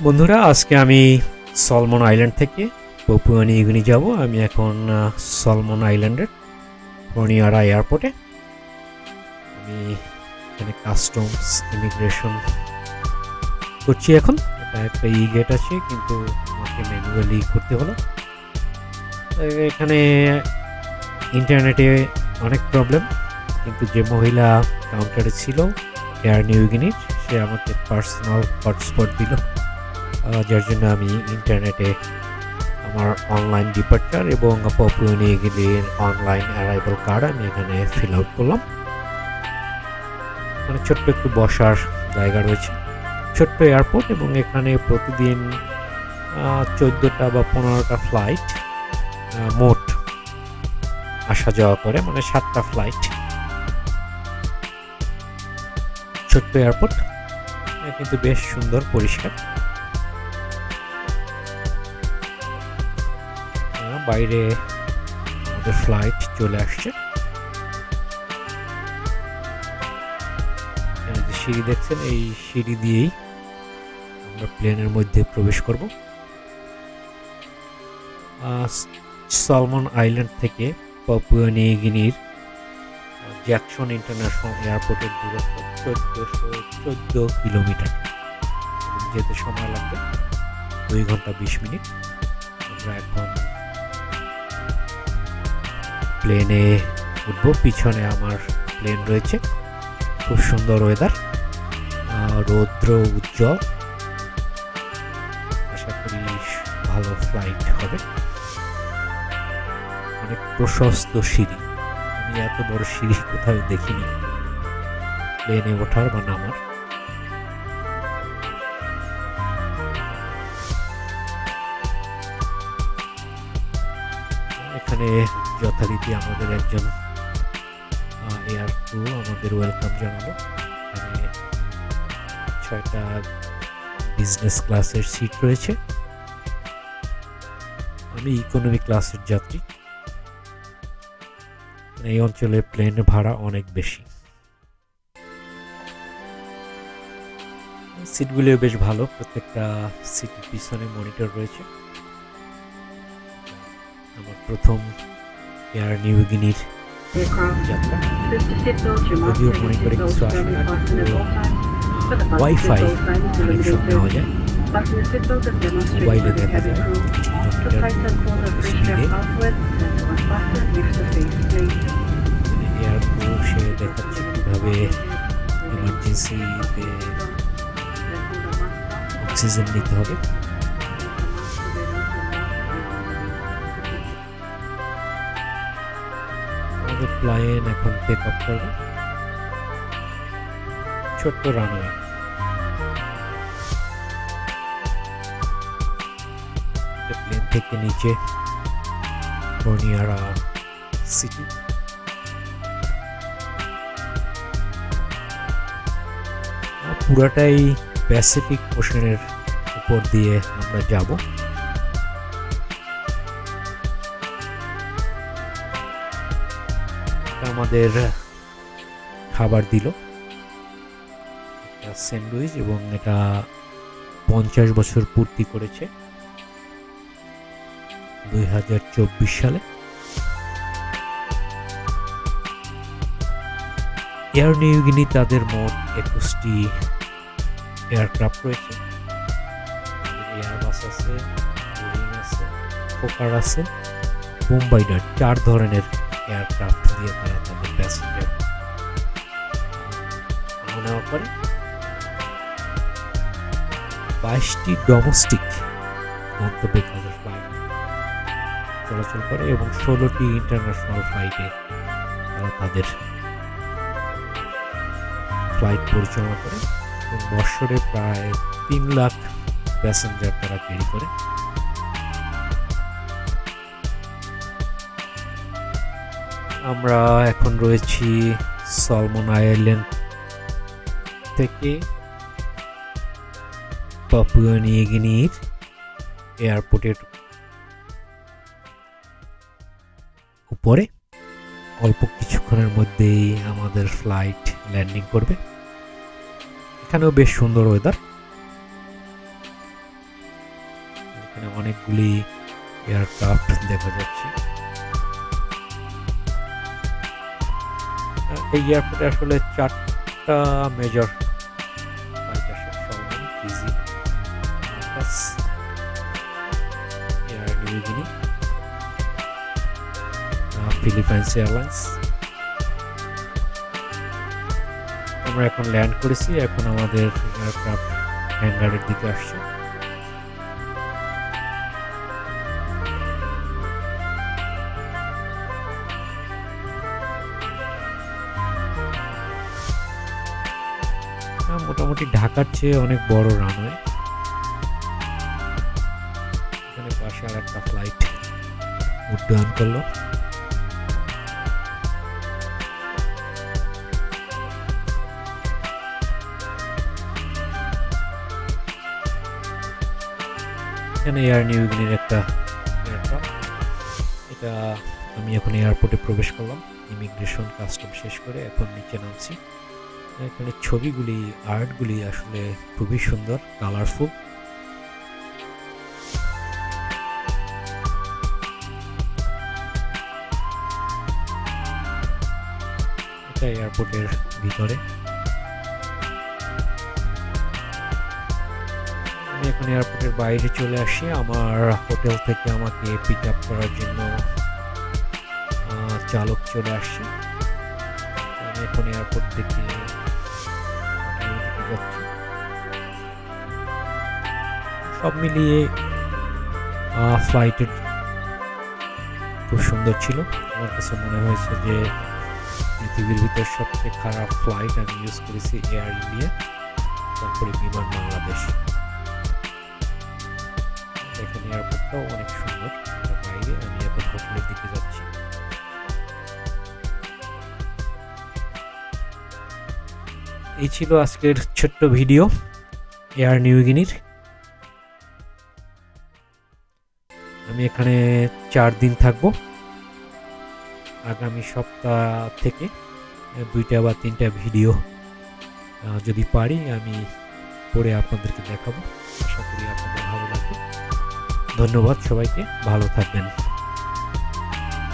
বন্ধুরা, আজকে আমি সলমন আইল্যান্ড থেকে পাপুয়া নিউ গিনি যাব। আমি এখন সলমন আইল্যান্ডের হনিয়ারা এয়ারপোর্টে। আমি এখানে কাস্টমস ইমিগ্রেশন করছি। এখন এটা একটা গেট আছে, কিন্তু আমাকে ম্যানুয়ালি করতে হলো। এখানে ইন্টারনেটে অনেক প্রবলেম, কিন্তু যে মহিলা কাউন্টারে ছিল এয়ার নিউ গিনির, সে আমাকে পার্সোনাল হটস্পট দিল, যার জন্য আমি ইন্টারনেটে আমার অনলাইন ডিপার্চার এবং পাপুয়া নিউ গিনির অনলাইন অ্যারাইভাল কার্ড আমি এখানে ফিল আউট করলাম। মানে ছোট্ট একটু বসার জায়গা রয়েছে, ছোট্ট এয়ারপোর্ট, এবং এখানে প্রতিদিন 14টা বা 15টা ফ্লাইট মোট আসা যাওয়া করে, মানে 7টা ফ্লাইট। ছোট্ট এয়ারপোর্ট, কিন্তু বেশ সুন্দর, পরিষ্কার। বাইরে আমাদের ফ্লাইট চলে আসছে। যে সিঁড়ি দেখছেন, এই সিঁড়ি দিয়েই আমরা প্লেনের মধ্যে প্রবেশ করব। সলমন আইল্যান্ড থেকে পাপুয়া নিউ গিনির জ্যাকসন ইন্টারন্যাশনাল এয়ারপোর্টের দূরত্ব 1414 কিলোমিটার। যেতে সময় লাগবে 2 ঘন্টা 20 মিনিট। আমরা এখন প্লেনে উঠবো। পিছনে আমার প্লেন রয়েছে। খুব সুন্দর ওয়েদার, রৌদ্র উজ্জ্বল। আশা করি ভালো ফ্লাইট হবে। অনেক প্রশস্ত সিঁড়ি, আমি এত বড় সিঁড়ি কোথাও দেখিনি প্লেনে ওঠার বা নামার। এখানে যথারীতি আমাদের একজন এয়ার ক্রু আমাদের ওয়েলকাম জানালো। এখানে 6টা বিজনেস ক্লাসের সিট রয়েছে। আমি ইকোনমি ক্লাসের যাত্রী। এই অঞ্চলে প্লেন ভাড়া অনেক বেশি। সিটগুলিও বেশ ভালো, প্রত্যেকটা সিটের পিছনে মনিটর রয়েছে। আমার প্রথম এয়ার নিউ গিনির যাত্রা, যদিও মনিটরে কিছু আসে না, কিন্তু ওয়াইফাই কানেকশন নেওয়া যায়, মোবাইলে দেখা যায় স্পিডে। এয়ার ক্রু সে দেখাচ্ছে কীভাবে ইমার্জেন্সিতে অক্সিজেন নিতে হবে। আমাদের প্লেন এখন টেক অফ করবে। ছোট্ট রানওয়ে, প্লেন থেকে নিচে হনিয়ারা সিটি। পুরাটাই প্যাসিফিক ওশানের উপর দিয়ে আমরা যাব। আমাদের খাবার দিল, স্যান্ডউইচ, এবং এটা 50 বছর পূর্তি করেছে 2024 সালে। এয়ার নিউ গিনি তাদের মোট 21টি এয়ারক্রাফট রয়েছে। এয়ারবাস আছে, বোয়িং আছে, ফোকার আছে, বোম্বাইডার, 4 ধরনের এয়ারক্রাফট দিয়ে তারা তাদের প্যাসেঞ্জার নেওয়া করে। 22টি ডোমেস্টিক গন্তব্যে তাদের ফ্লাইট চলাচল করে, এবং 16টি ইন্টারন্যাশনাল ফ্লাইটে তারা তাদের ফ্লাইট পরিচালনা করে, এবং বৎসরে প্রায় 3 লাখ প্যাসেঞ্জার তারা ক্যারি করে। আমরা এখন রয়েছি সলমন আইল্যান্ড থেকে পাপুয়া নিউ গিনির এয়ারপোর্টের উপরে। অল্প কিছুক্ষণের মধ্যেই আমাদের ফ্লাইট ল্যান্ডিং করবে। এখানেও বেশ সুন্দর ওয়েদার। এখানে অনেকগুলি এয়ারক্রাফট দেখা যাচ্ছে। এই এয়ারপোর্টে আসলে 4টা মেজর ফ্লাইট আসে: Salman, Fiji, Marcus, air New Guinea, Philippines airlines. আমরা এখন ল্যান্ড করেছি, এখন আমাদের এয়ারক্রাফট হ্যাঙ্গারের দিকে আসছে। মোটামুটি ঢাকার চেয়ে অনেক বড় রানওয়ে। এখানে পাশে আর একটা ফ্লাইট উড্ডয়ন করলো। এখানে এয়ার নিউ গিনির একটা এয়ারক্রাফট। এটা আমি এখন এয়ারপোর্টে প্রবেশ করলাম, ইমিগ্রেশন কাস্টম শেষ করে এখন নিচে নামছি। এখানে ছবিগুলি, আর্টগুলি আসলে খুবই সুন্দর, কালারফুল। এটা এয়ারপোর্টের ভিতরে। আমি এখন এয়ারপোর্টের বাইরে চলে আসি। আমার হোটেল থেকে আমাকে পিক আপ করার জন্য চালক চলে আসছে। আমি এখন এয়ারপোর্ট থেকে যাচ্ছি। সব মিলিয়ে ফ্লাইটের খুব সুন্দর ছিল। আমার কাছে মনে হয়েছে যে পৃথিবীর ভিতর সবচেয়ে খারাপ ফ্লাইট আমি ইউজ করেছি এয়ার ইন্ডিয়া, তারপরে বিমান বাংলাদেশ। দেখেন এয়ারপোর্টটাও অনেক সুন্দর। বাইরে আমি এখন হোটেলের দিকে যাচ্ছি। এই ছিল আজকের ছোট্ট ভিডিও এয়ার নিউ গিনির। আমি এখানে 4 দিন থাকবো। আগামী সপ্তাহ থেকে 2টা বা 3টা ভিডিও যদি পারি আমি পরে আপনাদেরকে দেখাবো। আশা করি আপনাদের ভালো লাগবে। ধন্যবাদ সবাইকে, ভালো থাকবেন।